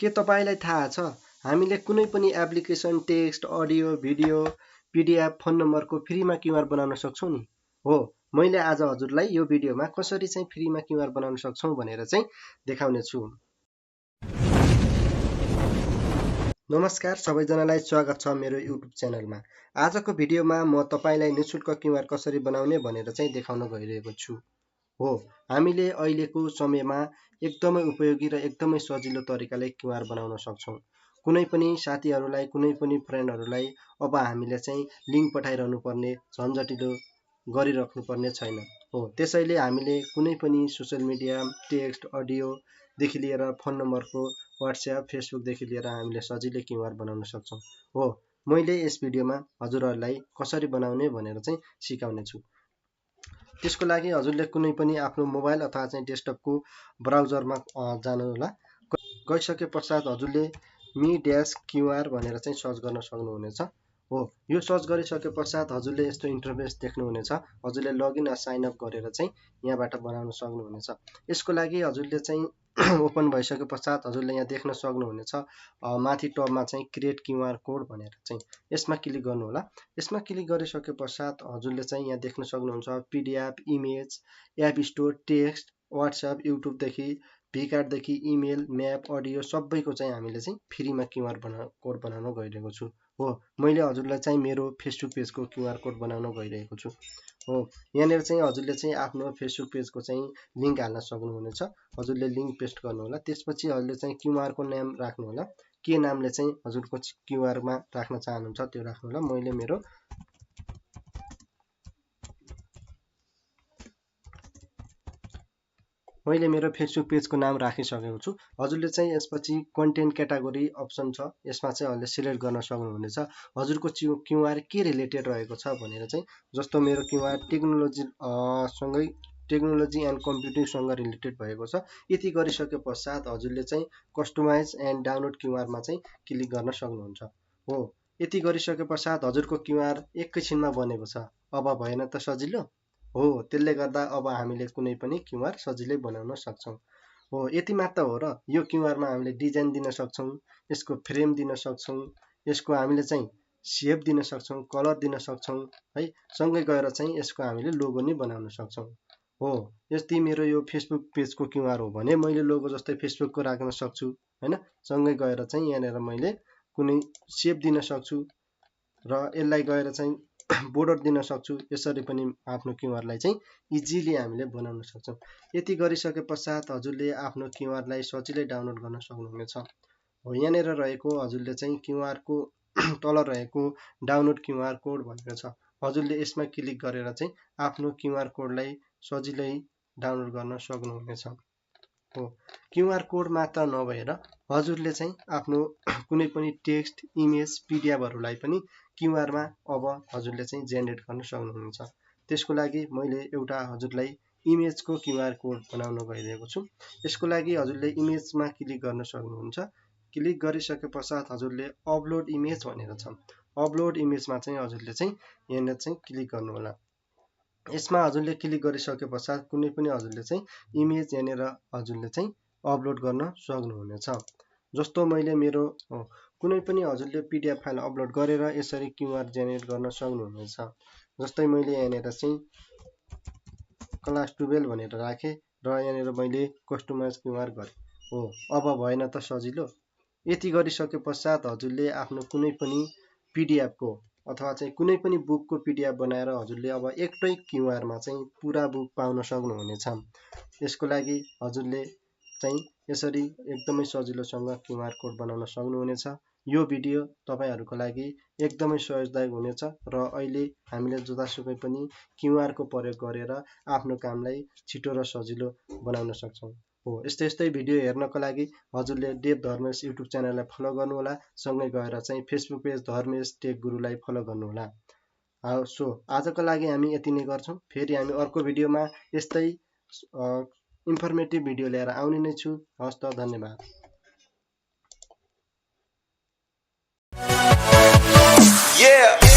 के तपाईलाई थाहा छ हामीले कुनै पनि application text audio video PDF phone नम्बरको फ्रीमा क्युआर बनाउन सक्छौं नि हो मैले आज हजुरलाई यो भिडियोमा कसरी चाहिँ फ्रीमा क्युआर बनाउन सक्छौं भनेर चाहिँ देखाउने छु। नमस्कार सबैजनालाई स्वागत छ मेरो युट्युब च्यानलमा। आजको भिडियोमा म तपाईलाई निशुल्क क्युआर कसरी बनाउने भनेर चाहिँ देखाउन गइरहेको छु। हो हामीले अहिलेको समयमा एकदमै उपयोगी र एकदमै सजिलो तरिकाले क्युआर बनाउन सक्छौं। कुनै पनि साथीहरूलाई कुनै पनि फ्रेन्डहरूलाई अब हामीले चाहिँ लिंक पठाइरहनु पर्ने झन्झटिलो गरिराख्नु पर्ने छैन। हो त्यसैले हामीले कुनै पनि सोशल मिडिया टेक्स्ट अडियो देखि लिएर फोन नम्बरको व्हाट्सएप फेसबुक देखि लिएर हामीले सजिलै क्युआर बनाउन सक्छौं। हो मैले यस भिडियोमा हजुरहरूलाई कसरी बनाउने भनेर चाहिँ सिकाउने छु। त्यसको लागि हजुरले कुनै पनि आफ्नो मोबाइल अथवा चाहिँ डेस्कटपको ब्राउजरमा जानु होला। गइसके पश्चात हजुरले mi-qr भनेर चाहिँ सर्च गर्न सक्नुहुनेछ। हो यो सर्च गरिसके पश्चात हजुरले यस्तो इन्टरफेस देख्नुहुनेछ। हजुरले लगइन र साइन अप गरेर चाहिँ यहाँबाट बनाउन सक्नुहुनेछ। यसको लागि हजुरले चाहिँ ओपन भइसके पश्चात हजुरले यहाँ देख्न सक्नुहुनेछ माथि टपमा चाहिँ क्रिएट क्युआर कोड भनेर चाहिँ यसमा क्लिक गर्नु होला। यसमा क्लिक गरिसके पश्चात हजुरले चाहिँ यहाँ देख्न सक्नुहुन्छ PDF image app store text WhatsApp YouTube देखि भिकार्ड देखि इमेल म्याप अडियो सबैको चाहिँ हामीले चाहिँ फ्रीमा क्युआर कोड बनाउन गइरहेको छु। हो मैले हजुरलाई चाहिँ मेरो फेसबुक पेजको क्युआर कोड बनाउन गइरहेको छु। हो यहाँनिर चाहिँ हजुरले चाहिँ आफ्नो फेसबुक पेजको चाहिँ लिंक हाल्न सक्नुहुनेछ। हजुरले लिंक पेस्ट गर्नु होला। त्यसपछि हजुरले चाहिँ क्युआर को नाम राख्नु होला। के नामले चाहिँ हजुरको क्युआर मा राख्न चाहनुहुन्छ त्यो राख्नु होला। मैले मेरो फेसबुक पेजको नाम राखिसकेको छु। हजुरले चाहिँ यसपछि कन्टेन्ट क्याटेगोरी अप्सन छ यसमा चाहिँ हजुरले सिलेक्ट गर्न सक्नुहुनेछ। हजुरको क्युआर के रिलेटेड रहेको छ भनेर चाहिँ जस्तो मेरो क्युआर टेक्नोलोजी एन्ड कम्प्युटिङ सँग रिलेटेड भएको छ। यति गरिसके पश्चात हजुरले चाहिँ कस्टमाइज एन्ड डाउनलोड क्युआर मा चाहिँ क्लिक गर्न सक्नुहुन्छ। हो यति गरिसके पश्चात हजुरको क्युआर एकैछिनमा बनेको छ। अब भएन त सजिलो। हो त्यसले गर्दा अब हामीले कुनै पनि क्युआर सजिलै बनाउन सक्छौं। हो यति मात्र हो र यो क्युआर मा हामीले डिजाइन दिन सक्छौं, यसको फ्रेम दिन सक्छौं, यसको हामीले चाहिँ शेप दिन सक्छौं, कलर दिन सक्छौं है। सँगै गएर चाहिँ यसको हामीले लोगो नि बनाउन सक्छौं। हो यस्तै मेरो यो फेसबुक पेजको क्युआर हो भने मैले लोगो जस्तै फेसबुकको राख्न सक्छु हैन। सँगै गएर चाहिँ यहाँनेर मैले कुनै शेप दिन सक्छु र यसलाई गएर चाहिँ बोर्डर दिन सक्छु। यसरी पनि आफ्नो क्युआर लाई चाहिँ इजिली हामीले बनाउन सक्छौं। यति गरिसके पश्चात हजुरले आफ्नो क्युआर लाई सजिलै डाउनलोड गर्न सक्नुहुनेछ। हो यहाँनेर रहेको हजुरले चाहिँ क्युआर को तल रहेको डाउनलोड क्युआर कोड भनेको छ। हजुरले यसमा क्लिक गरेर चाहिँ आफ्नो क्युआर कोड लाई सजिलै डाउनलोड गर्न सक्नुहुनेछ। हो क्युआर कोड मात्र नभएर हजुरले चाहिँ आफ्नो कुनै पनि टेक्स्ट इमेज पीडीएफहरुलाई पनि क्युआर मा अब हजुरले चाहिँ जेनेरेट गर्न सक्नुहुनेछ। त्यसको लागि मैले एउटा हजुरलाई इमेजको क्युआर कोड बनाउन गइरहेको छु। यसको लागि हजुरले इमेजमा क्लिक गर्न सक्नुहुन्छ। क्लिक गरिसके पश्चात हजुरले अपलोड इमेज भनेर छ। अपलोड इमेजमा चाहिँ हजुरले चाहिँ यहाँ चाहिँ क्लिक गर्नु होला। यसमा हजुरले क्लिक गरिसके पश्चात कुनै पनि हजुरले चाहिँ इमेज यहाँनेर हजुरले चाहिँ अपलोड गर्न सक्नुहुनेछ। जस्तो मैले मेरो कुनै पनि हजुरले पीडीएफ फाइल अपलोड गरेर यसरी क्युआर जेनेरेट गर्न सक्नुहुनेछ। जस्तै मैले यहाँनेर चाहिँ क्लास 12 भनेर राखे र यहाँनेर मैले कस्टमाइज क्युआर गरे। हो अब भएन त सजिलो। यति गरिसके पश्चात हजुरले आफ्नो कुनै पनि पीडीएफ को अथवा चाहिँ कुनै पनि बुकको पीडीएफ बनाएर हजुरले अब एउटै क्युआर मा चाहिँ पुरा बुक पाउन सक्नुहुनेछ। यसको लागि हजुरले चाहिँ यसरी एकदमै सजिलोसँग क्युआर कोड बनाउन सक्नुहुनेछ। यो भिडियो तपाईहरुको लागि एकदमै सहजदायक हुनेछ र अहिले हामीले जतासुकै पनि क्युआर को प्रयोग गरेर आफ्नो कामलाई छिटो र सजिलो बनाउन सक्छौं। हो यस्तै भिडियो हेर्नको लागि हजुरले देव धर्मेश युट्युब च्यानललाई फलो गर्नु होला। सँगै गएर चाहिँ फेसबुक पेज धर्मेश टेक गुरुलाई फलो गर्नु होला। सो आजको लागि हामी यति नै गर्छौं। फेरि हामी अर्को भिडियोमा यस्तै इन्फर्मेटिभ भिडियो लिएर आउने नै छु। हस्त धन्यवाद। Yeah.